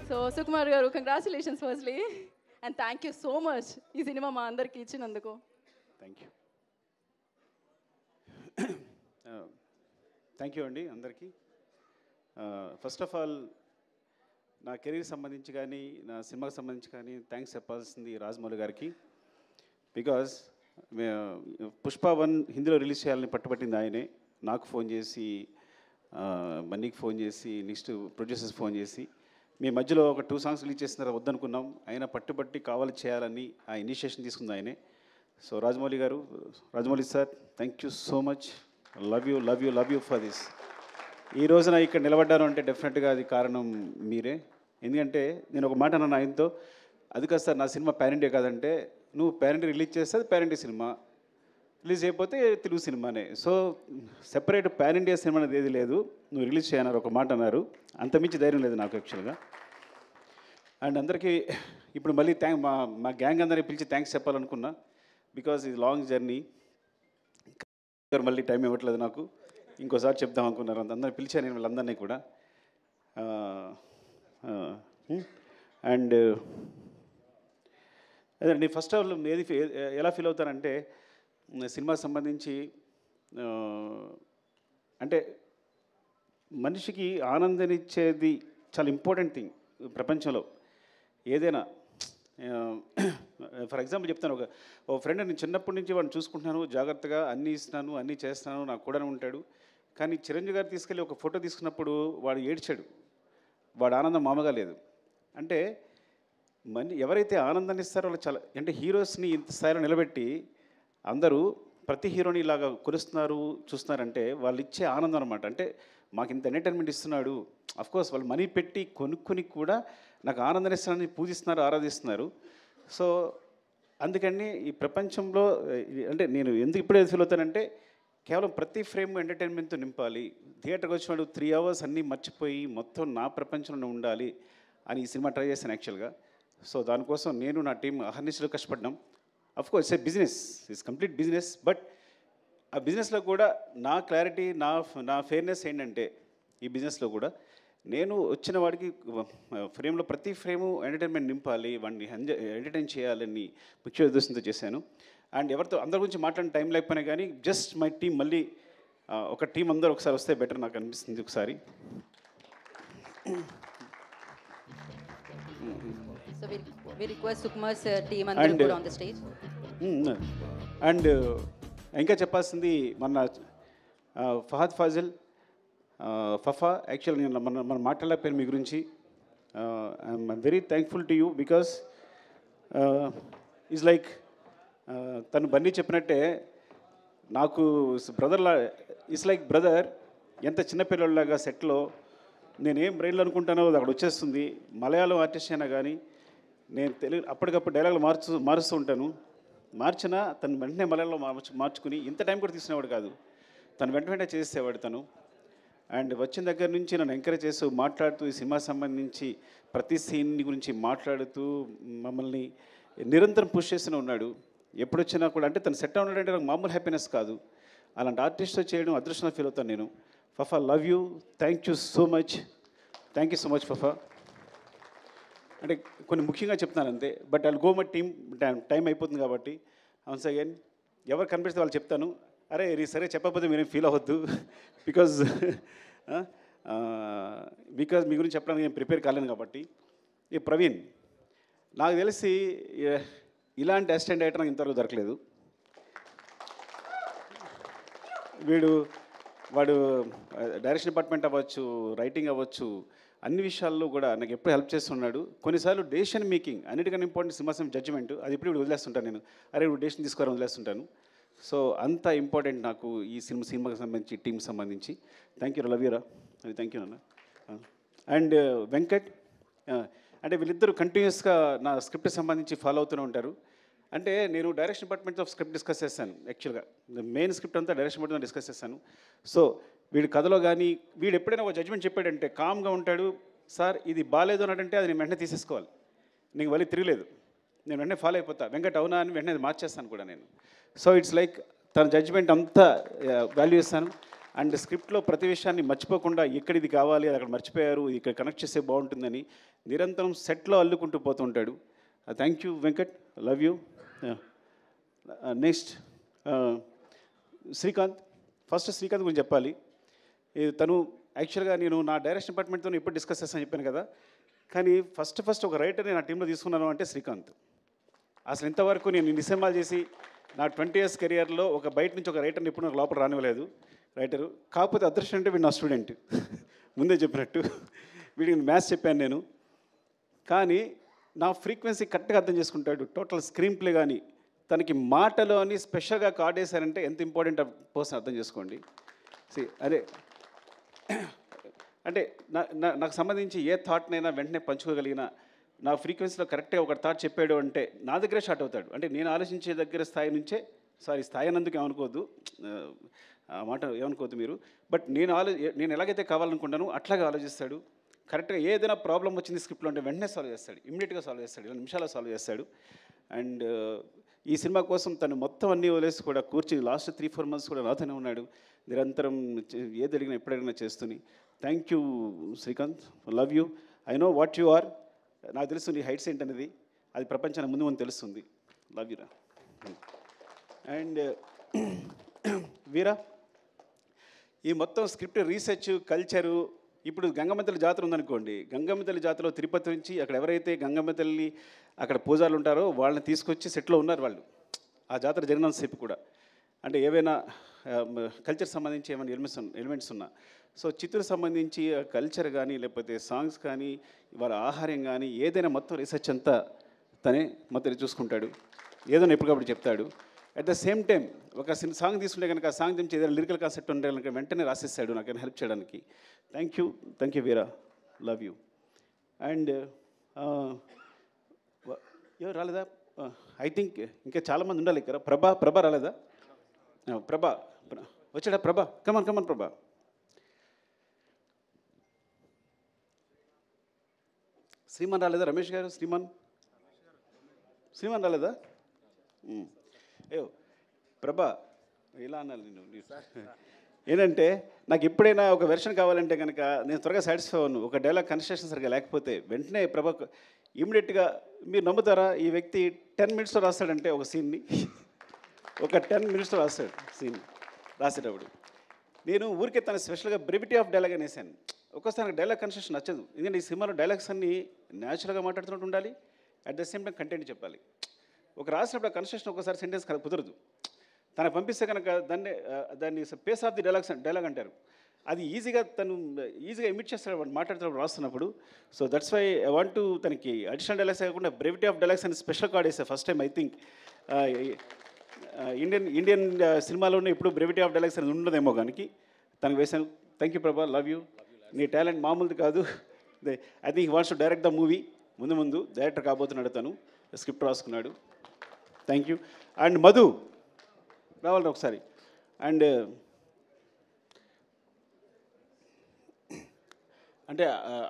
So Sukumar గారు congratulations firstly and thank you so much ఈ cinema మా అందరికి ఇచ్చినందుకు. Thank you. థ్యాంక్ యూ అండి అందరికీ. ఫస్ట్ ఆఫ్ ఆల్ నా కెరీర్ సంబంధించి కానీ నా సినిమాకి సంబంధించి కానీ థ్యాంక్స్ చెప్పాల్సింది రాజమౌళి గారికి. బికాజ్ పుష్ప 1 హిందీలో రిలీజ్ చేయాలని పట్టుబట్టింది ఆయనే. నాకు ఫోన్ చేసి, బన్నీకి ఫోన్ చేసి, నెక్స్ట్ ప్రొడ్యూసర్స్ ఫోన్ చేసి, మీ మధ్యలో ఒక 2 సాంగ్స్ రిలీజ్ చేస్తున్నారా వద్దనుకున్నాం, అయినా పట్టుబట్టి కావాలి చేయాలని ఆ ఇనిషియేషన్ తీసుకుంది ఆయనే. So Rajamouli sir thank you so much. Love you for this. ఈ రోజున ఇక్కడ నిలబడ్డాను అంటే డెఫినెట్గా అది కారణం మీరే. ఎందుకంటే నేను ఒక మాట అన్నాను ఆయనతో, అది కాదు సార్ నా సినిమా పాన్ ఇండియా కాదంటే, నువ్వు పాన్ ఇండియా రిలీజ్ చేస్తే అది పాన్ ఇండియా సినిమా, రిలీజ్ అయిపోతే తెలుగు సినిమానే. So separate pan India cinema అనేది ఏది లేదు, నువ్వు రిలీజ్ చేయన్నారు ఒక మాట అన్నారు. అంతమించి ధైర్యం లేదు నాకు యాక్చువల్గా. అండ్ అందరికీ ఇప్పుడు మళ్ళీ మా గ్యాంగ్ అందరినీ పిలిచి థ్యాంక్స్ చెప్పాలనుకున్నా. బికాజ్ ఇది లాంగ్ జర్నీ, మళ్ళీ టైం ఇవ్వట్లేదు నాకు. ఇంకోసారి చెప్దాం అనుకున్నారు. అందరిని పిలిచాను నేను వీళ్ళందరినీ కూడా. అండ్ అదే నేను ఫస్ట్ ఆఫ్ ఆల్ ఎలా ఫీల్ అవుతానంటే, సినిమాకి సంబంధించి అంటే మనిషికి ఆనందాన్నిచ్చేది చాలా ఇంపార్టెంట్ థింగ్ ప్రపంచంలో ఏదైనా. ఫర్ ఎగ్జాంపుల్ చెప్తాను, ఒక ఫ్రెండ్ నేను చిన్నప్పటి నుంచి వాడిని చూసుకుంటున్నాను, జాగ్రత్తగా అన్నీ ఇస్తున్నాను, అన్నీ చేస్తున్నాను, నాకు కూడా ఉంటాడు. కానీ చిరంజీవి గారు తీసుకెళ్ళి ఒక ఫోటో తీసుకున్నప్పుడు వాడు ఏడ్చాడు. వాడు ఆనందం మామూలుగా లేదు. అంటే ఎవరైతే ఆనందాన్ని ఇస్తారో వాళ్ళు చాలా, అంటే హీరోస్ని ఇంత స్థాయిలో నిలబెట్టి అందరూ ప్రతి హీరోని ఇలాగా కొలుస్తున్నారు చూస్తున్నారంటే వాళ్ళు ఇచ్చే ఆనందం అనమాట. అంటే మాకు ఇంత ఎంటర్టైన్మెంట్ ఇస్తున్నాడు, అఫ్కోర్స్ వాళ్ళు మనీ పెట్టి కొనుక్కొని కూడా నాకు ఆనందాన్ని ఇస్తున్నారని పూజిస్తున్నారు, ఆరాధిస్తున్నారు. సో అందుకని ఈ ప్రపంచంలో అంటే నేను ఎందుకు ఇప్పుడే ఫీల్ అవుతానంటే, కేవలం ప్రతి ఫ్రేమ్ ఎంటర్టైన్మెంట్తో నింపాలి, థియేటర్కి వచ్చినప్పుడు 3 hours అన్నీ మర్చిపోయి మొత్తం నా ప్రపంచంలో ఉండాలి అని ఈ సినిమా ట్రై చేశాను యాక్చువల్గా. సో దానికోసం నేను నా టీం అహర్నిశలు కష్టపడ్డాం. Of course A business, it's complete business. But ఆ బిజినెస్లో కూడా నా క్లారిటీ, నా ఫెయిర్నెస్ ఏంటంటే, ఈ బిజినెస్లో కూడా నేను వచ్చిన వాడికి ఫ్రేమ్లో ప్రతి ఫ్రేము ఎంటర్టైన్మెంట్ నింపాలి, వాడిని ఎంటర్టైన్ చేయాలని ముఖ్య ఉద్దేశంతో చేశాను. అండ్ అందరి గురించి మాట్లాడిన టైం లేకపోయినా కానీ జస్ట్ మై టీం మళ్ళీ ఒక టీం అందరూ ఒకసారి వస్తే బెటర్ నాకు అనిపిస్తుంది ఒకసారి. అండ్ ఇంకా చెప్పాల్సింది మన ఫహద్ ఫాజిల్, ఫఫా. యాక్చువల్లీ నేను మనం మాట్లాడలేకపోయాను మీ గురించి. I'm very thankful to you because is like తను బన్నీ చెప్పినట్టే నాకు బ్రదర్లా, ఇట్స్ లైక్ బ్రదర్. ఎంత చిన్నపిల్లలాగా సెట్లో నేనేం బ్రెయిన్లో అనుకుంటానో అది అక్కడ వచ్చేస్తుంది. మలయాళం ఆర్టిస్ట్ అయినా కానీ నేను తెలుగు అప్పటికప్పుడు డైలాగులు మారుస్తూ ఉంటాను. మార్చినా తను వెంటనే మలయాళంలో మార్చుకుని ఇంత టైం కూడా తీసుకునేవాడు కాదు, తను వెంటనే చేసేవాడు తను. అండ్ వచ్చిన దగ్గర నుంచి నన్ను ఎంకరేజ్ చేస్తూ మాట్లాడుతూ ఈ సినిమా సంబంధించి ప్రతి సీన్ గురించి మాట్లాడుతూ మమ్మల్ని నిరంతరం పుష్ చేస్తూనే ఉన్నాడు. ఎప్పుడు వచ్చినా కూడా అంటే తను సెట్ ఉన్నాడంటే నాకు మామూలు హ్యాపీనెస్ కాదు. అలాంటి ఆర్టిస్ట్తో చేయడం అదృష్టంగా ఫీల్ అవుతాను నేను. Fafa love you, thank you so much. Thank you so much Fafa. అంటే కొన్ని ముఖ్యంగా చెప్తాను అంతే, but I go my team, time అయిపోతుంది కాబట్టి వన్స్ అగైన్ ఎవరు కనిపిస్తే వాళ్ళు చెప్తాను. అరే సరే చెప్పకపోతే మీరేం ఫీల్ అవ్వద్దు, బికాజ్ మీ గురించి చెప్పడానికి నేను ప్రిపేర్ కాలేను కాబట్టి. ఈ ప్రవీణ్ నాకు తెలిసి ఇలాంటి అసిస్టెంట్ డైరెక్టర్ నాకు ఇంతవరకు దొరకలేదు. వాడు డైరెక్షన్ డిపార్ట్మెంట్ అవ్వచ్చు, రైటింగ్ అవ్వచ్చు, అన్ని విషయాల్లో కూడా నాకు ఎప్పుడు హెల్ప్ చేస్తున్నాడు. కొన్నిసార్లు డెసిషన్ మేకింగ్ అన్నిటికన్నా ఇంపార్టెంట్ సింహాసనం జడ్జిమెంట్, అది ఇప్పుడు వదిలేస్తుంటాను నేను. అరే ఇప్పుడు డెసిషన్ తీసుకోవాలని వదిలేస్తుంటాను. సో అంత ఇంపార్టెంట్ నాకు ఈ సినిమాకి సంబంధించి, టీంకి సంబంధించి. థ్యాంక్ యూ లవ్యూరా, అది థ్యాంక్ యూ నాన్న. అండ్ వెంకట్, అంటే వీళ్ళిద్దరూ కంటిన్యూస్గా నా స్క్రిప్ట్ సంబంధించి ఫాలో అవుతూనే ఉంటారు. అంటే నేను డైరెక్షన్ డిపార్ట్మెంట్తో స్క్రిప్ట్ డిస్కస్ చేశాను. యాక్చువల్గా మెయిన్ స్క్రిప్ట్ అంతా డైరెక్షన్ డిపార్ట్మెంట్ డిస్కస్ చేశాను. సో వీడి కథలో కానీ వీడు ఎప్పుడైనా ఒక జడ్జ్మెంట్ చెప్పాడంటే కామ్గా ఉంటాడు. సార్ ఇది బాగాలేదు అన్నాడంటే అది నేను వెంటనే తీసేసుకోవాలి, నీకు మళ్ళీ తిరగలేదు, నేను వెంటనే ఫాలో అయిపోతా. వెంకట్ అవునా అని వెంటనే మార్చేస్తాను కూడా నేను. సో ఇట్స్ లైక్ తన జడ్జ్మెంట్ అంతా వాల్యూ చేస్తాను. అండ్ స్క్రిప్ట్లో ప్రతి విషయాన్ని మర్చిపోకుండా ఎక్కడ ఇది కావాలి అది అక్కడ మర్చిపోయారు, ఇక్కడ కనెక్ట్ చేస్తే బాగుంటుందని నిరంతరం సెట్లో అల్లుకుంటూ పోతుంటాడు. Thank you Venkat, love you. Next Srikanth. First Srikanth గురించి చెప్పాలి. తను యాక్చువల్గా నేను నా డైరెక్షన్ డిపార్ట్మెంట్తో ఎప్పుడు డిస్కస్ చేస్తాను చెప్పాను కదా, కానీ ఫస్ట్ ఒక రైటర్ని నా టీంలో తీసుకున్నాను అంటే శ్రీకాంత్. అసలు ఇంతవరకు నేను ఇన్ని సినిమాలు చేసి నా 20 years కెరియర్లో ఒక బయట నుంచి ఒక రైటర్ని ఇప్పుడు నాకు లోపల రానివ్వలేదు రైటరు. కాకపోతే అదృష్టం అంటే వీడు నా స్టూడెంట్, ముందే చెప్పినట్టు వీడికి మ్యాథ్స్ చెప్పాను నేను. కానీ నా ఫ్రీక్వెన్సీ కరెక్ట్గా అర్థం చేసుకుంటాడు. టోటల్ స్క్రీన్ ప్లే కానీ తనకి మాటలోని స్పెషల్గా కార్డ్ వేశారంటే ఎంత ఇంపార్టెంట్ పర్సన్ అర్థం చేసుకోండి. అదే అంటే నాకు సంబంధించి ఏ థాట్నైనా వెంటనే పంచుకోగలిగిన, నా ఫ్రీక్వెన్సీలో కరెక్ట్గా ఒక థాట్ చెప్పాడు అంటే నా దగ్గరే షార్ట్ అవుతాడు. అంటే నేను ఆలోచించే దగ్గర స్థాయి నుంచే, స్థాయి అన్నందుకు ఏమనుకోవద్దు, ఆ మాట ఏమనుకోవద్దు మీరు. బట్ నేను ఎలాగైతే కావాలనుకుంటానో అట్లాగే ఆలోచిస్తాడు. కరెక్ట్గా ఏదైనా ప్రాబ్లం వచ్చింది స్క్రిప్ట్లో అంటే వెంటనే సాల్వ్ చేస్తాడు, ఇమ్మీడియట్గా సాల్వ్ చేస్తాడు, 2 నిమిషాల్లో సాల్వ్ చేస్తాడు. అండ్ ఈ సినిమా కోసం తను మొత్తం అన్నీ వదిలేసి కూడా కూర్చుని లాస్ట్ 3-4 months కూడా నాతోనే ఉన్నాడు, నిరంతరం ఏది అడిగినా ఎప్పుడడిగినా చేస్తూని. Thank you Srikanth, love you. I know what you are. నాకు తెలుసు నీ హైట్స్ ఏంటనేది, అది ప్రపంచానికి ముందు ముందు తెలుస్తుంది. లవ్ యూరా. అండ్ వీరా, ఈ మొత్తం స్క్రిప్ట్ రీసెర్చ్ కల్చరు. ఇప్పుడు గంగమ్మ తల్లి జాతర ఉందనుకోండి, గంగమ్మ తల్లి జాతరలో తిరుపతి నుంచి అక్కడ ఎవరైతే గంగమ్మ తల్లి అక్కడ పూజారులు ఉంటారో వాళ్ళని తీసుకొచ్చి సెట్లో ఉన్నారు వాళ్ళు, ఆ జాతర జరిగినంతసేపు కూడా. అంటే ఏవైనా కల్చర్ సంబంధించి ఏమైనా ఎలిమెంట్స్ ఉన్నా. సో చిత్తూరు సంబంధించి కల్చర్ కానీ లేకపోతే సాంగ్స్ కానీ వాళ్ళ ఆహారం కానీ ఏదైనా మొత్తం రీసెర్చ్ అంతా తనే మొత్తం చూసుకుంటాడు, ఏదైనా ఎప్పటికప్పుడు చెప్తాడు. అట్ ద సేమ్ టైం ఒక సాంగ్ తీసుకుంటే కనుక ఆ సాంగ్ నుంచి ఏదైనా లిరికల్ కాన్సెప్ట్ ఉంటే కనుక వెంటనే రాసేస్తాడు నాకు హెల్ప్ చేయడానికి. Thank you Veera, love you. And ఎవరు రాలేదా? ఐ థింక్ ఇంకా చాలామంది ఉండాలి ఇక్కడ. ప్రభా రాలేదా? ప్రభా వచ్చాడా? కమన్ ప్రభా. శ్రీమాన్ రాలేదా? రమేష్ గారు, శ్రీమాన్ రాలేదా? అయ్యో ప్రభా, ఇలా అన్నాను నేను. ఏంటంటే నాకు ఎప్పుడైనా ఒక వెర్షన్ కావాలంటే కనుక నేను త్వరగా సాటిస్ఫై అవ్వను. ఒక డైలాగ్ కన్స్ట్రక్షన్ సరిగా లేకపోతే వెంటనే ప్రభా ఇమీడియట్గా, మీరు నమ్ముతారా, ఈ వ్యక్తి 10 minutesలో రాస్తాడంటే ఒక సీన్ని, ఒక 10 minutesలో రాస్తాడు సీన్. రాసేటప్పుడు నేను ఊరికే తన స్పెషల్గా బ్రెవిటీ ఆఫ్ డైలాగ్ అని వేసాను. ఒక్కోసారి నాకు డైలాగ్ కన్స్ట్రక్షన్ నచ్చదు, ఎందుకంటే ఈ సినిమాలో డైలాగ్స్ అన్నీ న్యాచురల్గా మాట్లాడుతున్నట్టు ఉండాలి, at the same time content చెప్పాలి. ఒక రాసినప్పుడు కన్స్ట్రక్షన్ ఒకసారి సెంటెన్స్ కుదరదు. తనకు పంపిస్తే కనుక దాన్ని పేస్ ఆఫ్ ది డైలాగ్ అంటారు. అది తను ఈజీగా ఎమిట్ చేస్తాడు వాడు మాట్లాడుతున్నప్పుడు, రాస్తున్నప్పుడు. So that's why I want to తనకి అడిషనల్ డైలాగ్స్ కాకుండా బ్రెవిటీ ఆఫ్ డైలాగ్స్ అని స్పెషల్ కార్డ్ వేసాను first time. I think Indian సినిమాలోనే ఇప్పుడు బ్రెవిటీ ఆఫ్ డైలాగ్స్ అనేది ఉండదేమో కానీ తనకు వేసాను. థ్యాంక్ యూ ప్రభా, లవ్ యూ. నీ టాలెంట్ మామూలుది కాదు. I think he wants to direct the movie. ముందు డైరెక్టర్ కాబోతున్నాడు, తను స్క్రిప్ట్ రాసుకున్నాడు. Thank you. అండ్ మధు రావాలి ఒకసారి. అండ్ అంటే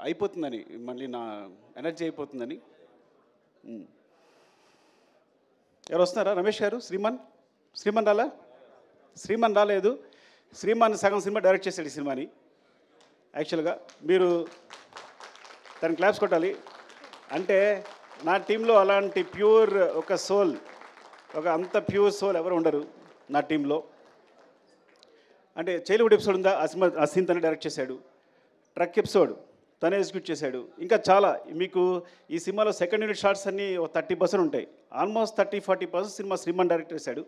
అయిపోతుందని, మళ్ళీ నా ఎనర్జీ అయిపోతుందని. ఎవరు వస్తున్నారా? రమేష్ గారు, శ్రీమాన్ రాలా? శ్రీమాన్ రాలేదు. శ్రీమాన్ సగం సినిమా డైరెక్ట్ చేశాడు ఈ సినిమాని. యాక్చువల్గా మీరు తను క్లాప్స్ కొట్టాలి. అంటే నా టీంలో అలాంటి ప్యూర్ ఒక సోల్, అంత ప్యూర్ సోల్ ఎవరు ఉండరు నా టీంలో. అంటే చైల్డ్హుడ్ ఎపిసోడ్ ఉందా, ఆ సీన్ తనే డైరెక్ట్ చేశాడు. ట్రక్ ఎపిసోడ్ తనే ఎగ్జిక్యూట్ చేశాడు. ఇంకా చాలా మీకు ఈ సినిమాలో సెకండ్ యూనిట్ షార్ట్స్ అన్నీ 30% ఉంటాయి. ఆల్మోస్ట్ 30-40% సినిమా శ్రీమాన్ డైరెక్ట్ చేశాడు.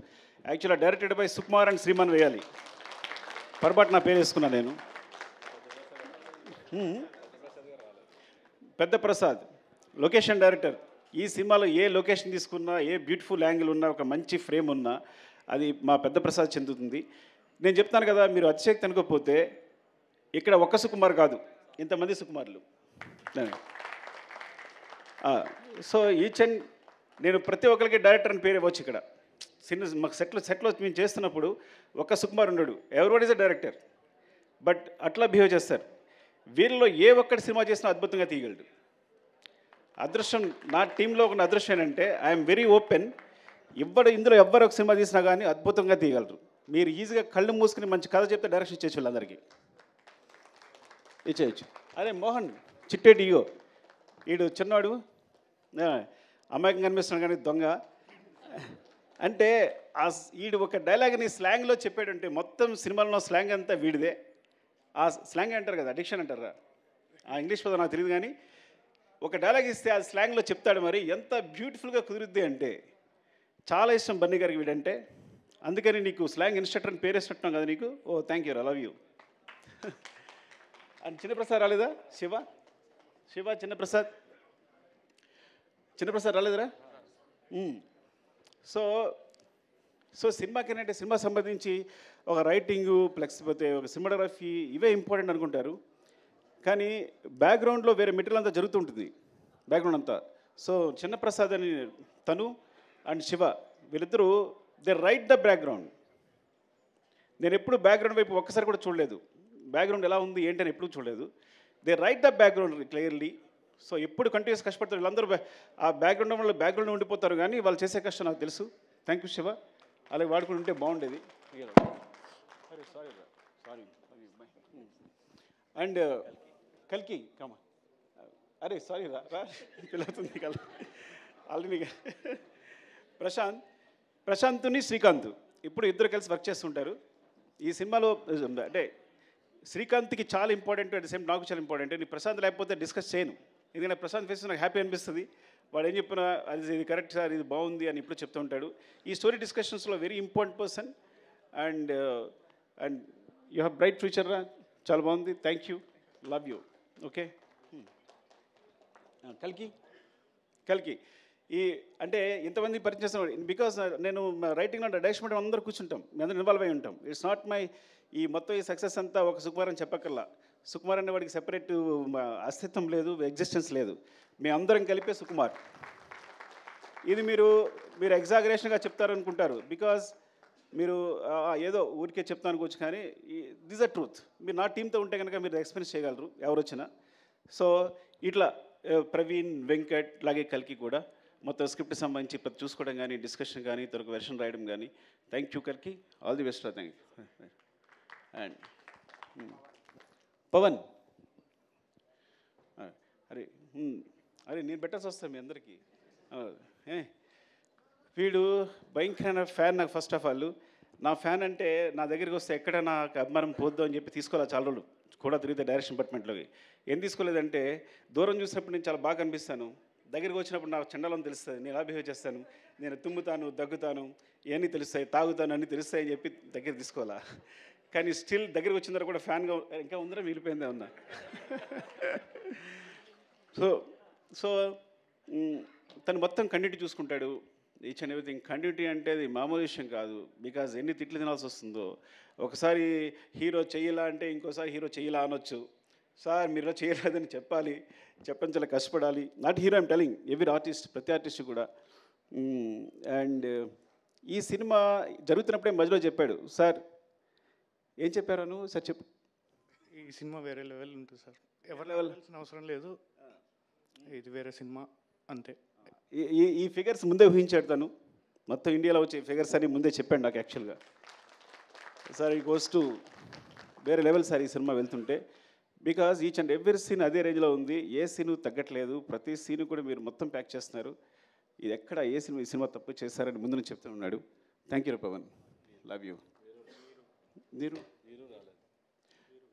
యాక్చువల్గా directed by Sukumar and Sriman వేయాలి, పొరపాటు నా పేరు వేసుకున్నాను నేను. పెద్ద ప్రసాద్ లొకేషన్ డైరెక్టర్. ఈ సినిమాలో ఏ లొకేషన్ తీసుకున్నా, ఏ బ్యూటిఫుల్ యాంగిల్ ఉన్నా, ఒక మంచి ఫ్రేమ్ ఉన్నా అది మా పెద్ద ప్రసాద్ చెందుతుంది. నేను చెప్తాను కదా, మీరు అతిశక్తి అనుకోకపోతే ఇక్కడ ఒక్క సుకుమార్ కాదు, ఇంతమంది సుకుమార్లు. సో నేను ప్రతి ఒక్కరికి డైరెక్టర్ అని పేరు ఇవ్వచ్చు ఇక్కడ. మాకు సెట్లో మేము చేస్తున్నప్పుడు ఒక్క సుకుమార్ ఉన్నాడు, everyone is a director. But అట్లా బిహేవ్ చేస్తారు. వీళ్ళలో ఏ ఒక్కటి సినిమా చేసినా అద్భుతంగా తీయగలడు. అదృష్టం నా టీంలో ఉన్న అదృష్టం ఏంటంటే ఐఎమ్ వెరీ ఓపెన్. ఇందులో ఎవ్వరు ఒక సినిమా తీసినా కానీ అద్భుతంగా తీయగలరు. మీరు ఈజీగా కళ్ళు మూసుకుని మంచి కథ చెప్తే డైరెక్షన్ ఇచ్చేసి వాళ్ళందరికీ ఇచ్చేయచ్చు. అదే మోహన్ చిట్టేటి ఇగో వీడు చిన్నవాడు అమ్మాయికి కనిపిస్తున్నాడు కానీ దొంగ అంటే వీడు ఒక డైలాగ్ని స్లాంగ్లో చెప్పాడంటే మొత్తం సినిమాలో స్లాంగ్ అంతా వీడిదే. ఆ స్లాంగ్ అంటారు కదా, అడిక్షన్ అంటారా, ఆ ఇంగ్లీష్ పదం నాకు తెలియదు కానీ ఒక డైలాగ్ ఇస్తే ఆ స్లాంగ్లో చెప్తాడు. మరి ఎంత బ్యూటిఫుల్గా కుదురుద్ది అంటే చాలా ఇష్టం బన్నీ గారికి వీడంటే. అందుకని నీకు స్లాంగ్ ఇన్స్ట్రక్టర్ అని పేరేసినట్టున్నాం కదా నీకు. Oh thank you, I love you. And Chinnaprasad రాలేదా? శివ చిన్నప్రసాద్ రాలేదురా? సో సినిమాకి ఏంటంటే సినిమా సంబంధించి ఒక రైటింగు ప్లస్ పోతే ఒక సినిమాటోగ్రఫీ ఇవే ఇంపార్టెంట్ అనుకుంటారు. కానీ బ్యాక్గ్రౌండ్లో వేరే మెటీరియల్ అంతా జరుగుతుంటుంది బ్యాక్గ్రౌండ్ అంతా. సో చిన్నప్రసాద్ అని తను అండ్ శివ వీళ్ళిద్దరూ దే రైట్ ద బ్యాక్గ్రౌండ్. నేను ఎప్పుడు బ్యాక్గ్రౌండ్ వైపు ఒక్కసారి కూడా చూడలేదు, బ్యాక్గ్రౌండ్ ఎలా ఉంది ఏంటి అని ఎప్పుడు చూడలేదు. They right the background clearly. So ఎప్పుడు కంటిన్యూస్ కష్టపడతారు వీళ్ళందరూ. ఆ బ్యాక్గ్రౌండ్ వల్ల బ్యాక్గ్రౌండ్ ఉండిపోతారు కానీ వాళ్ళు చేసే కష్టం నాకు తెలుసు. థ్యాంక్ యూ శివ, అలాగే వాడుకుని ఉంటే బాగుండేది. సారీ అండ్ కల్కి కమా అరే సారీ రా పిల్లవుతుంది కల ఆల్రెడీ ప్రశాంత్ని శ్రీకాంత్ ఇప్పుడు ఇద్దరు కలిసి వర్క్ చేస్తుంటారు ఈ సినిమాలో. అంటే శ్రీకాంత్కి చాలా ఇంపార్టెంట్, అట్ ద సేమ్ నాకు చాలా ఇంపార్టెంట్. నేను ప్రశాంత్ లేకపోతే డిస్కస్ చేయను, ఎందుకంటే ప్రశాంత్ ఫేస్ నాకు హ్యాపీ అనిపిస్తుంది. వాడు ఏం చెప్పినా అది ఇది కరెక్ట్ సార్, ఇది బాగుంది అని ఇప్పుడు చెప్తూ ఉంటాడు. ఈ స్టోరీ డిస్కషన్స్లో very important person. And you have bright future రా, చాలా బాగుంది. Thank you, love you. Okay కల్కి ఈ అంటే ఇంతమంది పరిచయం చేస్తున్నాడు బికాస్ నేను రైటింగ్లో డైరెక్షన్ మేడం అందరూ కూర్చుంటాం, మేము అందరూ ఇన్వాల్వ్ అయి ఉంటాం. ఇట్స్ నాట్ మై ఈ మొత్తం ఈ సక్సెస్ అంతా ఒక సుకుమార్ అని చెప్పక్కర్లా. సుకుమార్ అనే వాడికి సెపరేట్ అస్తిత్వం లేదు, ఎగ్జిస్టెన్స్ లేదు. మేము అందరం కలిపే సుకుమార్. ఇది మీరు ఎగ్జాగరేషన్గా చెప్తారనుకుంటారు బికాజ్ మీరు ఏదో ఊరికే చెప్తాను అనుకోవచ్చు, కానీ దిస్ అ ట్రూత్. మీరు నా టీంతో ఉంటే కనుక మీరు ఎక్స్పీరియన్స్ చేయగలరు ఎవరు వచ్చినా. సో ఇట్లా ప్రవీణ్, వెంకట్, అలాగే కల్కి కూడా మొత్తం స్క్రిప్ట్ సంబంధించి చూసుకోవడం కానీ, డిస్కషన్ కానీ, తొలక వెర్షన్ రాయడం కానీ. థ్యాంక్ యూ కల్కి, all the best. Thank you. And Pawan అరే నేను పెట్టాల్సి వస్తాను మీ అందరికీ. వీడు భయంకరమైన ఫ్యాన్ నాకు. ఫస్ట్ ఆఫ్ ఆల్ నా ఫ్యాన్ అంటే నా దగ్గరికి వస్తే ఎక్కడ నాకు అభిమానం పోద్దు అని చెప్పి తీసుకోవాలి. చాలా రోజులు కూడా తిరిగితే డైరెక్షన్ డిపార్ట్మెంట్లోకి ఏం తీసుకోలేదంటే దూరం చూసినప్పుడు నేను చాలా బాగా కనిపిస్తాను, దగ్గరికి వచ్చినప్పుడు నాకు చండాలని తెలుస్తుంది, నేను ఎలా బిహేవ్ చేస్తాను, నేను తుమ్ముతాను, దగ్గుతాను, ఇవన్నీ తెలుస్తాయి, తాగుతాను అన్నీ తెలుస్తాయి అని చెప్పి దగ్గర తీసుకోవాలా. కానీ స్టిల్ దగ్గరికి వచ్చిన తర్వాత కూడా ఫ్యాన్గా ఇంకా ఉందరా మిగిలిపోయిందే ఉన్నా. సో తను మొత్తం కంటిన్యూటీ చూసుకుంటాడు, ఈచ్ అండ్ ఎవ్రీథింగ్. కంటిన్యూటీ అంటే అది మామూలు విషయం కాదు, బికాజ్ ఎన్ని తిట్లు తినాల్సి వస్తుందో. ఒకసారి హీరో చెయ్యలా అంటే ఇంకోసారి హీరో చెయ్యలా అనొచ్చు. సార్ మీరు చేయలేదని చెప్పాలి, చెప్పని చాలా కష్టపడాలి. Not hero I'm telling, every artist, ప్రతి ఆర్టిస్ట్ కూడా. అండ్ ఈ సినిమా జరుగుతున్నప్పుడే మధ్యలో చెప్పాడు, సార్ ఏం చెప్పారు సార్ చెప్పు. ఈ సినిమా వేరే లెవెల్ ఉంటుంది సార్, ఎవరి లెవెల్ అవసరం లేదు, ఇది వేరే సినిమా అంతే. ఈ ఫిగర్స్ ముందే ఊహించాడు తను, మొత్తం ఇండియాలో వచ్చే ఫిగర్స్ అని ముందే చెప్పాడు నాకు యాక్చువల్గా. సార్ ఈ గోస్ టు వేరే లెవెల్ సార్ ఈ సినిమా వెళ్తుంటే, because each and every scene అదే రేంజ్లో ఉంది, ఏ సీను తగ్గట్లేదు, ప్రతి సీను కూడా మీరు మొత్తం ప్యాక్ చేస్తున్నారు. ఇది ఎక్కడ ఏ సినిమా ఈ సినిమా తప్పు చేస్తారని ముందు నుంచి చెప్తూ ఉన్నాడు. Thank you Pawan, love you.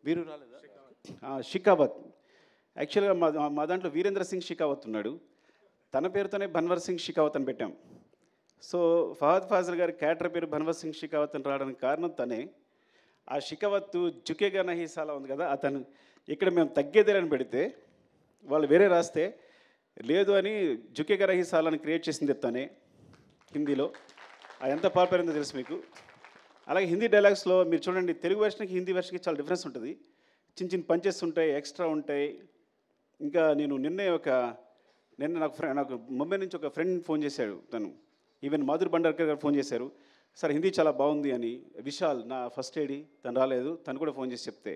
వీరు రాలేదా? షికావత్. యాక్చువల్గా మా దాంట్లో వీరేంద్ర సింగ్ షికావత్ ఉన్నాడు, తన పేరుతోనే భన్వర్ సింగ్ షికావత్ అని పెట్టాం. సో ఫహద్ ఫాజిల్ గారి క్యారెక్టర్ పేరు భన్వర్ సింగ్ షికావత్ అని రావడానికి కారణం తనే. ఆ షికావత్ జుకేగా నహీ సాలా ఉంది కదా, అతను ఇక్కడ మేము తగ్గేదేలని పెడితే వాళ్ళు వేరే రాస్తే లేదు అని జుకేగా నహీ సాలాని క్రియేట్ చేసింది తనే హిందీలో. అది ఎంత పాపులర్ తెలుసు మీకు. అలాగే హిందీ డైలాగ్స్లో మీరు చూడండి, తెలుగు వెర్షన్కి హిందీ వెర్షన్కి చాలా డిఫరెన్స్ ఉంటుంది. చిన్న చిన్న పంచెస్ ఉంటాయి, ఎక్స్ట్రా ఉంటాయి. ఇంకా నేను నిన్న నాకు ముంబై నుంచి ఒక ఫ్రెండ్ ఫోన్ చేశాడు, తను ఈవెన్ మాధురి భండార్కర్ గారు ఫోన్ చేశారు, సార్ హిందీ చాలా బాగుంది అని. విశాల్ నా ఫస్ట్ ఏడి, తను రాలేదు, తను కూడా ఫోన్ చేసి చెప్తే.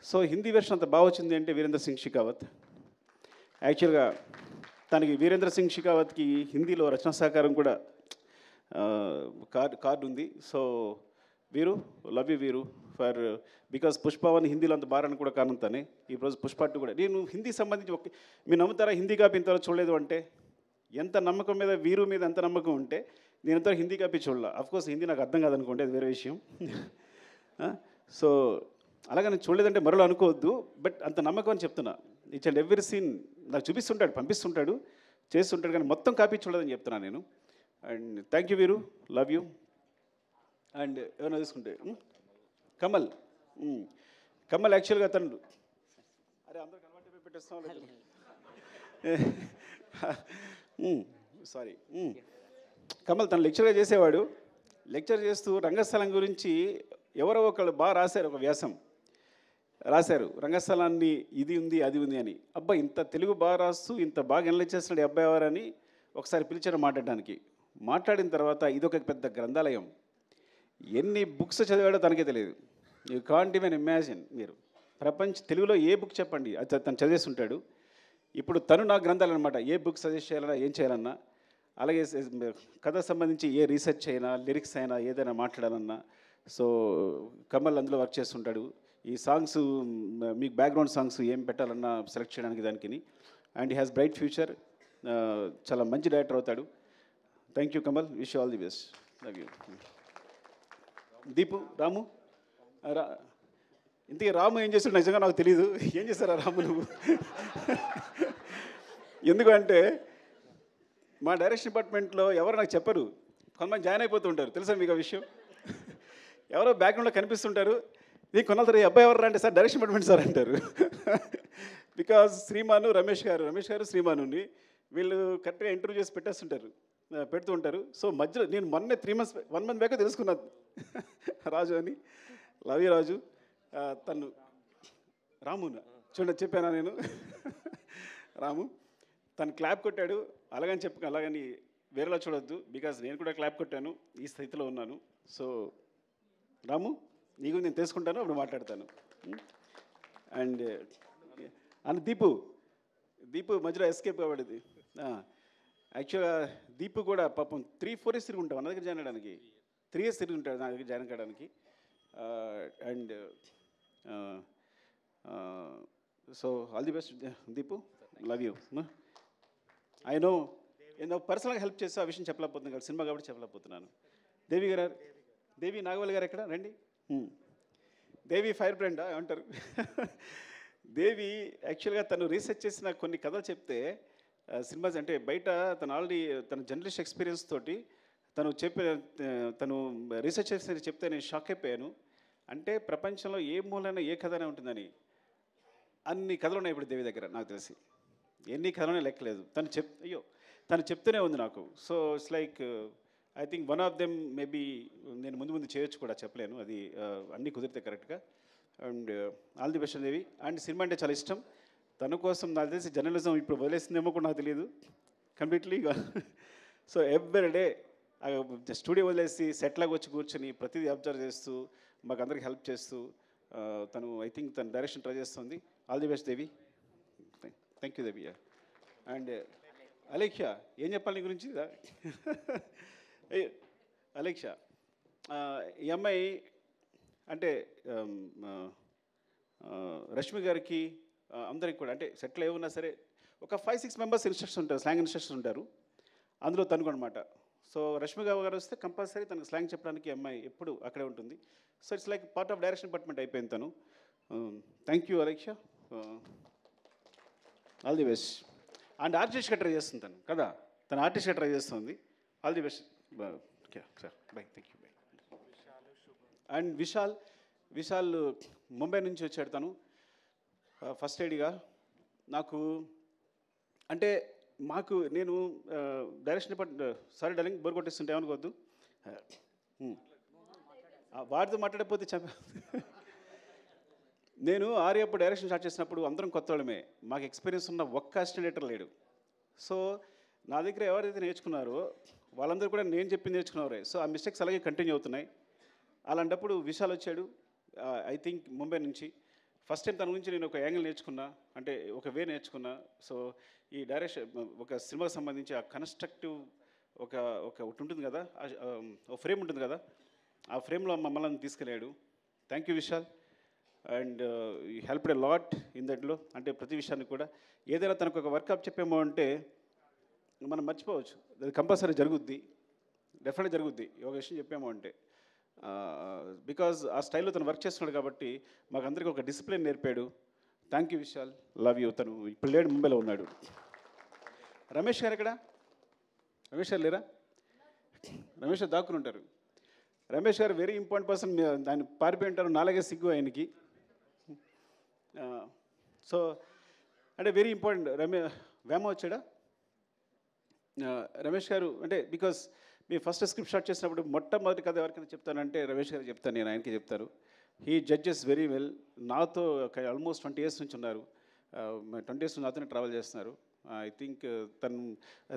సో హిందీ వెర్షన్ అంత బాగా వచ్చింది అంటే వీరేంద్ర సింగ్ షికావత్. యాక్చువల్గా తనకి వీరేంద్ర సింగ్ షికావత్కి హిందీలో రచనా సహకారం కూడా కార్డు ఉంది. సో వీరు లవ్ యూ వీరు ఫర్ బికాస్ పుష్పవన్ హిందీలో అంత బారని కూడా కానంతానే ఈరోజు పుష్ప 2 కూడా నేను హిందీ సంబంధించి మీరు నమ్ముతారా హిందీ కాపీ ఇంతవరకు చూడలేదు అంటే ఎంత నమ్మకం మీద వీరు మీద ఎంత నమ్మకం ఉంటే నేను ఇంతవరకు హిందీ కాపీ చూడాల అఫ్కోర్స్ హిందీ నాకు అర్థం కాదనుకోండి అది వేరే విషయం సో అలాగే నేను చూడలేదంటే మరో అనుకోవద్దు బట్ అంత నమ్మకం అని చెప్తున్నా ఈచ్ అండ్ ఎవ్రీ సీన్ నాకు చూపిస్తుంటాడు పంపిస్తుంటాడు చేస్తుంటాడు కానీ మొత్తం కాపీ చూడదని చెప్తున్నాను నేను అండ్ థ్యాంక్ యూ వీరు లవ్ యూ అండ్ ఏమైనా తీసుకుంటే కమల్ కమల్ యాక్చువల్గా తను అరే అందరూ కనబట్టి పెట్టేస్తాం సారీ కమల్ తను లెక్చర్గా చేసేవాడు లెక్చర్ చేస్తూ రంగస్థలం గురించి ఎవరో ఒకళ్ళు బాగా రాశారు ఒక వ్యాసం రాశారు రంగస్థలాన్ని ఇది ఉంది అది ఉంది అని అబ్బా ఇంత తెలుగు బాగా రాస్తూ ఇంత బాగా ఎనలైజ్ చేస్తున్నాడు అబ్బాయి ఎవరని ఒకసారి పిలిచారు మాట్లాడడానికి మాట్లాడిన తర్వాత ఇదొక పెద్ద గ్రంథాలయం ఎన్ని బుక్స్ చదివాడో తనకే తెలియదు యూ కాంట్ ఈవెన్ ఇమాజిన్ మీరు తెలుగులో ఏ బుక్ చెప్పండి అది తను చదివేస్తుంటాడు ఇప్పుడు తను నా గ్రంథాలు అనమాట ఏ బుక్ సజెస్ట్ చేయాలన్నా ఏం చేయాలన్నా అలాగే కథ సంబంధించి ఏ రీసెర్చ్ అయినా లిరిక్స్ అయినా ఏదైనా మాట్లాడాలన్నా సో కమల్ అందులో వర్క్ చేస్తుంటాడు ఈ సాంగ్స్ మీకు బ్యాక్గ్రౌండ్ సాంగ్స్ ఏం పెట్టాలన్నా సెలెక్ట్ చేయడానికి దానికి and he has bright future చాలా మంచి డైరెక్టర్ అవుతాడు thank you Kamal wish all the best love you Deepu Ramu ఇంతకీ రాము ఏం చేస్తాడు నిజంగా నాకు తెలీదు ఏం చేస్తారా రాము నువ్వు ఎందుకంటే మా డైరెక్షన్ డిపార్ట్మెంట్లో ఎవరు నాకు చెప్పరు కొంతమంది జాయిన్ అయిపోతుంటారు తెలుసా మీకు ఆ విషయం ఎవరో బ్యాక్గ్రౌండ్లో కనిపిస్తుంటారు నీకు కొన్నాళ్ళు అబ్బాయి ఎవరు అంటే సార్ డైరెక్షన్ డిపార్ట్మెంట్ సార్ అంటారు బికాజ్ శ్రీమాను రమేష్ గారు శ్రీమానుని వీళ్ళు కరెక్ట్గా ఇంటర్వ్యూ చేసి పెడుతూ ఉంటారు సో మధ్యలో నేను మొన్నే 1 month బ్యాక్ తెలుసుకున్నాను రాజు అని లవ్ యూ రాజు తను రామున చూడండి చెప్పానా నేను రాము తను క్లాప్ కొట్టాడు అలాగని వేరేలా చూడొద్దు బికాజ్ నేను కూడా క్లాప్ కొట్టాను ఈ స్థితిలో ఉన్నాను సో రాము నీకు నేను తెలుసుకుంటాను అప్పుడు మాట్లాడతాను అండ్ దీపు మధ్యలో ఎస్కేప్ అవ్వడది యాక్చువల్గా దీపు కూడా పాపం 3-4 years తిరుగుంటాం నా దగ్గర జాయిన్ అవ్వడానికి 3 years తిరుగుంటాడు నా దగ్గర జాయిన్ కావడానికి and so all the best Deepu love you I no నేను పర్సనల్గా హెల్ప్ చేస్తే ఆ విషయం చెప్పలేకపోతున్నాను కదా సినిమా కాబట్టి చెప్పలేకపోతున్నాను దేవి నాగవల్లి గారు ఎక్కడ రండి దేవి ఫైర్ బ్రాండ్ ఏమంటారు దేవి యాక్చువల్గా తను రీసెర్చ్ చేసిన కొన్ని కథలు చెప్తే సినిమాస్ అంటే బయట తను ఆల్రెడీ తన జర్నలిస్ట్ ఎక్స్పీరియన్స్ తోటి తను రీసెర్చ్ చేసి చెప్తే నేను షాక్ అయిపోయాను అంటే ప్రపంచంలో ఏ మూలైనా ఏ కథనే ఉంటుందని అన్ని కథలు ఉన్నాయి ఇప్పుడు దేవి దగ్గర నాకు తెలిసి ఎన్ని కథలనే లెక్కలేదు తను చెప్తూనే ఉంది నాకు so it's like I think one of them maybe నేను ముందు చేయొచ్చు కూడా చెప్పలేను అది అన్నీ కుదిరితే కరెక్ట్గా and all the best Devi and cinema అంటే చాలా ఇష్టం తన కోసం నాకు తెలిసి జర్నలిజం ఇప్పుడు వదిలేసిందేమో కూడా నాకు తెలియదు completely so every day studio వదిలేసి సెట్లాగా వచ్చి కూర్చొని ప్రతిదీ అబ్జర్వ్ చేస్తూ మాకు అందరికి హెల్ప్ చేస్తూ తను ఐ థింక్ తన డైరెక్షన్ ట్రై చేస్తుంది all the best Devi thank you Devi and Alekhya ఏం చెప్పాలి నీ గురించి అలేఖ్య ఈ అమ్మాయి అంటే రష్మి గారికి అందరికి కూడా అంటే సెటిల్ ఏమన్నా సరే ఒక 5-6 members ఇన్స్ట్రక్టర్స్ ఉంటారు స్లాంగ్ ఇన్స్ట్రక్టర్స్ ఉంటారు అందులో తనుకు అనమాట సో రష్మి గారు వస్తే కంపల్సరీ తనకు స్లాంగ్ చెప్పడానికి అమ్మాయి ఎప్పుడు అక్కడే ఉంటుంది so it's like part of direction department అయిపోయింది తను thank you Alekhya all the best and ఆర్టిస్ట్గా ట్రై చేస్తుంది తను కదా తను ఆర్టిస్ట్గా ట్రై చేస్తుంది all the best sir bye thank you bye and Vishal Mumbai నుంచి వచ్చాడు తను ఫస్ట్ ఎయిడ్గా నాకు అంటే నేను direction department sorry darling bore కొట్టేస్తుంటే ఏమనుకోవద్దు వాడితో మాట్లాడకపోతే నేను ఆర్యప్పుడు డైరెక్షన్ స్టార్ట్ చేసినప్పుడు అందరం కొత్త వాళ్ళమే మాకు ఎక్స్పీరియన్స్ ఉన్న ఒక్క అసిస్టెంట్ డైరెక్టర్ లేడు సో నా దగ్గర ఎవరైతే నేర్చుకున్నారో వాళ్ళందరూ కూడా నేను చెప్పింది నేర్చుకున్నారే సో ఆ మిస్టేక్స్ అలాగే కంటిన్యూ అవుతున్నాయి అలాంటప్పుడు విశాల్ వచ్చాడు ఐ థింక్ ముంబై నుంచి ఫస్ట్ టైం తన గురించి నేను ఒక యాంగిల్ నేర్చుకున్నా అంటే ఒక వే నేర్చుకున్నా సో ఈ డైరెక్షన్ ఒక సినిమాకి సంబంధించి ఆ కన్స్ట్రక్టివ్ ఒకటి ఉంటుంది కదా ఒక ఫ్రేమ్ ఉంటుంది కదా ఆ ఫ్రేమ్లో మమ్మల్ని తీసుకెళ్ళాడు. Thank you Vishal. And you helped a lot in దట్లో. అంటే ప్రతి విషయాన్ని కూడా ఏదైనా తనకు ఒక వర్కప్ చెప్పామో అంటే మనం మర్చిపోవచ్చు, అది కంపల్సరీ జరుగుద్ది, డెఫినెట్గా జరుగుద్ది ఒక విషయం చెప్పామో అంటే. బికాజ్ ఆ స్టైల్లో తను వర్క్ చేస్తున్నాడు కాబట్టి మాకు అందరికీ ఒక డిసిప్లిన్ నేర్పాడు. Thank you Vishal, love you. తను ఇప్పుడు లేడు, ముంబైలో ఉన్నాడు. రమేష్ గారు ఎక్కడ? రమేష్ గారు లేరా? రమేష్ గారు దాక్కుని ఉంటారు. రమేష్ గారు వెరీ ఇంపార్టెంట్ పర్సన్. దాన్ని పారిపోయి ఉంటారు, నాలుగే సిగ్గు ఆయనకి. సో అంటే వెరీ ఇంపార్టెంట్. వేమ వచ్చాడా? రమేష్ గారు అంటే because me first script start చేసినప్పుడు మొట్టమొదటి కథ ఎవరికైనా చెప్తానంటే రమేష్ గారు చెప్తాను, నేను ఆయనకి చెప్తారు. He judges very well. నాతో ఆల్మోస్ట్ 20 years నుంచి ఉన్నారు. 20 years నుంచి నాతోనే ట్రావెల్ చేస్తున్నారు. ఐ థింక్ తను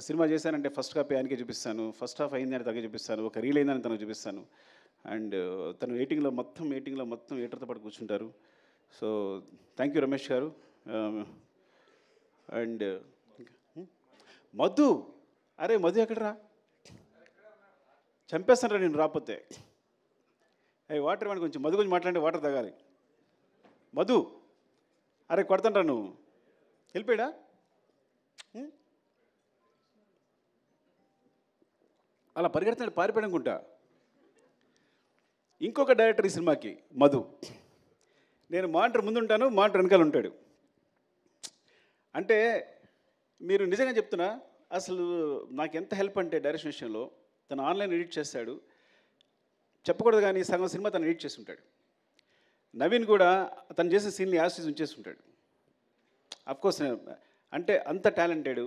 సినిమా చేశానంటే ఫస్ట్ కాపీ ఆయనకే చూపిస్తాను, ఫస్ట్ హాఫ్ అయిందని తనకే చూపిస్తాను, ఒక రీల్ అయిందని తనకు చూపిస్తాను. అండ్ తను ఎయిటింగ్లో మొత్తం ఎయిటర్తో పాటు కూర్చుంటారు. సో థ్యాంక్ యూ రమేష్ గారు. అండ్ మధు, అరే మధు ఎక్కడరా? చంపేస్తానరా నేను రాకపోతే. అయ్యి వాటర్ వాడి కొంచెం మధు గురించి మాట్లాడి వాటర్ తాగాలి. మధు, అరే కొడతాండ్రా నువ్వు, వెళ్ళిపోయాడా? అలా పరిగెడుతున్నాడు, పారిపోయాడు అనుకుంటా. ఇంకొక డైరెక్టర్ ఈ సినిమాకి మధు. నేను మానిటర్ ముందుంటాను, మానిటర్ వెనకాల ఉంటాడు. అంటే మీరు నిజంగా చెప్తున్నా, అసలు నాకు ఎంత హెల్ప్ అంటే డైరెక్షన్ విషయంలో. తను ఆన్లైన్ ఎడిట్ చేస్తాడు, చెప్పకూడదు కానీ సగం సినిమా తను ఎడిట్ చేసి ఉంటాడు. నవీన్ కూడా తను చేసే సీన్ని యాసిస్ ఉంచేసి ఉంటాడు. అఫ్కోర్స్ అంటే అంత టాలెంటెడ్.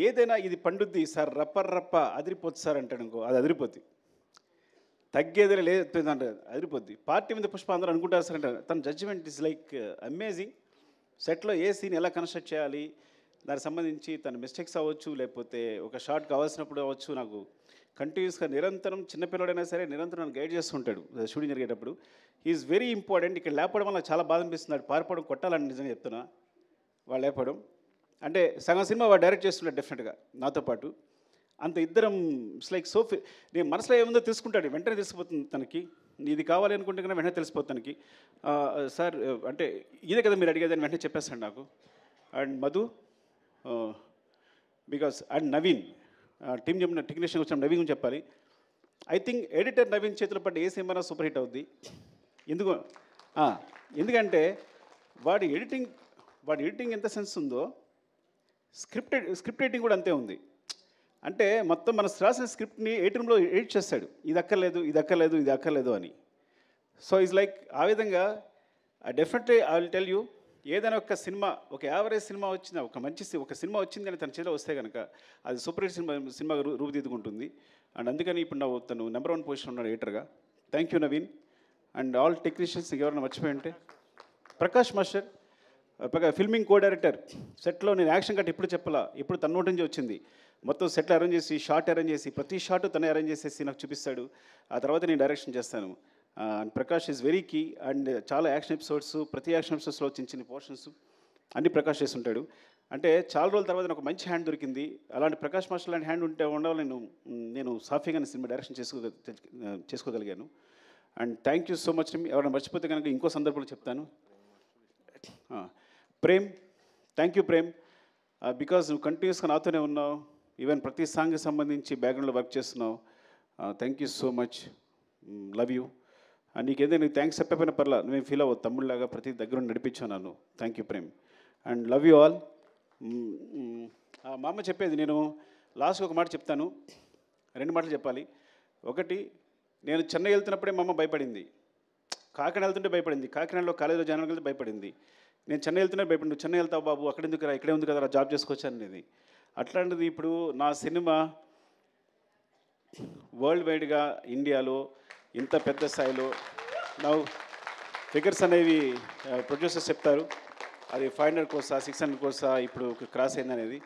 ఏదైనా ఇది పండుద్ది సార్, రప్ప అదిరిపోద్ది సార్ అంటాడు అనుకో, అది అదిరిపోద్ది. తగ్గేదే లేదు అంటే అదిరిపోద్ది. పార్టీ మీద పుష్ప అందరూ అనుకుంటారు సార్ అంటే తన జడ్జిమెంట్ ఇస్ లైక్ అమేజింగ్. సెట్లో ఏ సీన్ ఎలా కన్స్ట్రక్ట్ చేయాలి, దానికి సంబంధించి తన మిస్టేక్స్ అవ్వచ్చు, లేకపోతే ఒక షార్ట్ కావాల్సినప్పుడు అవ్వచ్చు, నాకు కంటిన్యూస్గా నిరంతరం, చిన్నపిల్లడైనా సరే నిరంతరం నన్ను గైడ్ చేస్తుంటాడు షూటింగ్ జరిగేటప్పుడు. Is very important. ఇక్కడ లేపడం వల్ల చాలా బాధ అనిపిస్తుంది. పారిపోవడం కొట్టాలని నిజంగా చెప్తున్నా. వాళ్ళు లేపడం అంటే సగం సినిమా వాడు డైరెక్ట్ చేస్తున్నాడు డెఫినెట్గా నాతో పాటు. అంత ఇద్దరం ఇట్స్ లైక్ సో నేను మనసులో ఏముందో తెలుసుకుంటాడు, వెంటనే తెలిసిపోతుంది తనకి. ఇది కావాలి అనుకుంటే కన్నా వెంటనే తెలిసిపోతుంది తనకి. సార్ అంటే ఇదే కదా మీరు అడిగేదని వెంటనే చెప్పేస్తాడు నాకు. And Madhu because and Naveen team చెప్పిన టెక్నీషియన్ వచ్చిన నవీన్ గురించి చెప్పాలి. ఐ థింక్ ఎడిటర్ నవీన్ చేతిలో పడ్డ ఏ సినిమా సూపర్ హిట్ అవుద్ది. ఎందుకంటే వాడి ఎడిటింగ్ ఎంత సెన్స్ ఉందో స్క్రిప్ట్ రైటింగ్ కూడా అంతే ఉంది. అంటే మొత్తం మన రాసిన స్క్రిప్ట్ని 8 roomలో ఎడిట్ చేస్తాడు, ఇది అక్కర్లేదు అని. సో ఈజ్ లైక్ ఆ విధంగా definitely I will tell you, ఏదైనా ఒక సినిమా, ఒక యావరేజ్ సినిమా వచ్చిన, ఒక సినిమా వచ్చింది కానీ తన చేతిలో వస్తే కనుక అది సూపర్ హిట్ సినిమా రూపుదిద్దుకుంటుంది. అండ్ అందుకని ఇప్పుడు తను నెంబర్ 1 పొజిషన్ ఉన్నాడు ఎడిటర్గా. Thank you Naveen. And all technicians ఎవరైనా మర్చిపోయి ఉంటే, Prakash master filming co director. సెట్లో నేను యాక్షన్ కట్ ఎప్పుడు చెప్పాలా, ఎప్పుడు తన నోటి నుంచి వచ్చింది. మొత్తం సెట్లు అరేంజ్ చేసి, షార్ట్ అరేంజ్ చేసి, ప్రతి షార్ట్ తనే అరేంజ్ చేసేసి నాకు చూపిస్తాడు. ఆ తర్వాత నేను డైరెక్షన్ చేస్తాను. And Prakash is very key. And చాలా యాక్షన్ ఎపిసోడ్స్, ప్రతి యాక్షన్ ఎపిసోడ్స్లో చిన్న పోర్షన్స్ అన్నీ ప్రకాష్ చేస్తుంటాడు. అంటే చాలా రోజుల తర్వాత నాకు మంచి హ్యాండ్ దొరికింది. అలాంటి ప్రకాష్ మాస్టర్ లాంటి హ్యాండ్ ఉండాలి నేను సాఫీగానే సినిమా డైరెక్షన్ చేసుకోగలిగాను. And thank you so much. ఎవరైనా మర్చిపోతే కనుక ఇంకో సందర్భంలో చెప్తాను. Prem, thank you Prem, because నువ్వు కంటిన్యూస్గా నాతోనే ఉన్నావు. ఈవెన్ ప్రతి సాంగ్కి సంబంధించి బ్యాక్గ్రౌండ్లో వర్క్ చేస్తున్నావు. Thank you so much, love you. నీకేదో నీకు థ్యాంక్స్ చెప్పకపోయినా పర్లా, నువ్వేం ఫీల్ అవ్వదు, తమ్ముళ్ళలాగా ప్రతి దగ్గర నడిపించావు నన్ను. Thank you Prem. And love you all. మా అమ్మ చెప్పేది, నేను లాస్ట్కి ఒక మాట చెప్తాను, 2 మాటలు చెప్పాలి. ఒకటి, నేను చెన్నై వెళ్తున్నప్పుడే మా అమ్మ భయపడింది, కాకినాడ వెళ్తుంటే భయపడింది, కాకినాడలో కాలేజీలో జాయిన్ వెళ్తే భయపడింది. నేను చెన్నై వెళ్తున్నా భయపడి, నువ్వు చెన్నై వెళ్తావు బాబు, అక్కడ ఎందుకు రా, ఇక్కడే ఉంది కదా జాబ్ చేసుకోవచ్చు అనేది. అట్లాంటిది ఇప్పుడు నా సినిమా వరల్డ్ వైడ్గా ఇండియాలో ఇంత పెద్ద స్థాయిలో నా ఫిగర్స్ అనేవి ప్రొడ్యూసర్స్ చెప్తారు, అది 500 crores 600 crores ఇప్పుడు క్రాస్ అయిందనేది.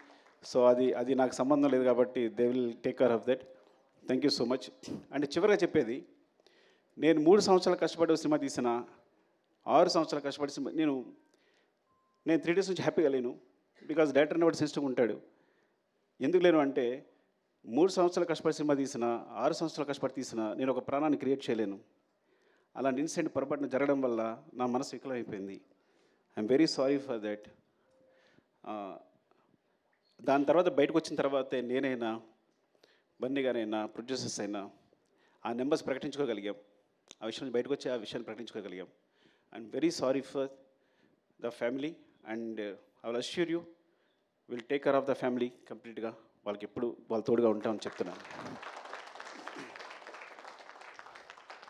సో అది నాకు సంబంధం లేదు కాబట్టి they will take care of that. Thank you so much. అంటే చివరిగా చెప్పేది, నేను 3 సంవత్సరాలు కష్టపడి సినిమా తీసిన, 6 సంవత్సరాలు కష్టపడి సినిమా నేను 3 days నుంచి హ్యాపీగా లేను. బికాజ్ డైరెక్టర్ వాడు సెన్సిటివ్గా ఉంటాడు. ఎందుకు లేను అంటే 3 సంవత్సరాలు కష్టపడి సినిమా తీసిన, 6 సంవత్సరాలు కష్టపడి తీసిన నేను ఒక ప్రాణాన్ని క్రియేట్ చేయలేను. అలాంటి ఇన్సిడెంట్ పొరపాటున జరగడం వల్ల నా మనసు వికలమైపోయింది. I'm very sorry for that. దాని తర్వాత బయటకు వచ్చిన తర్వాతే నేనైనా, బన్నీ గారైనా, ప్రొడ్యూసర్స్ అయినా ఆ నెంబర్స్ ప్రకటించుకోగలిగాం. ఆ విషయం నుంచి బయటకు వచ్చి ఆ విషయాన్ని ప్రకటించుకోగలిగాం. I'm very sorry for the family and I will assure you will take care of the family కంప్లీట్గా. వాళ్ళకి ఎప్పుడు వాళ్ళ తోడుగా ఉంటామని చెప్తున్నాను.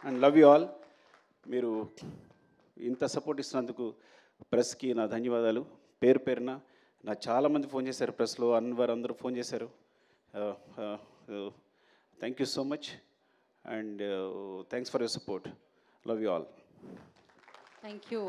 And love you all. మీరు ఇంత సపోర్ట్ ఇస్తున్నందుకు ప్రెస్కి నా ధన్యవాదాలు. పేరు పేరున నా చాలామంది ఫోన్ చేశారు, ప్రెస్లో అన్వర్ అందరూ ఫోన్ చేశారు. Thank you so much and thanks for your support. Love you all. Thank you.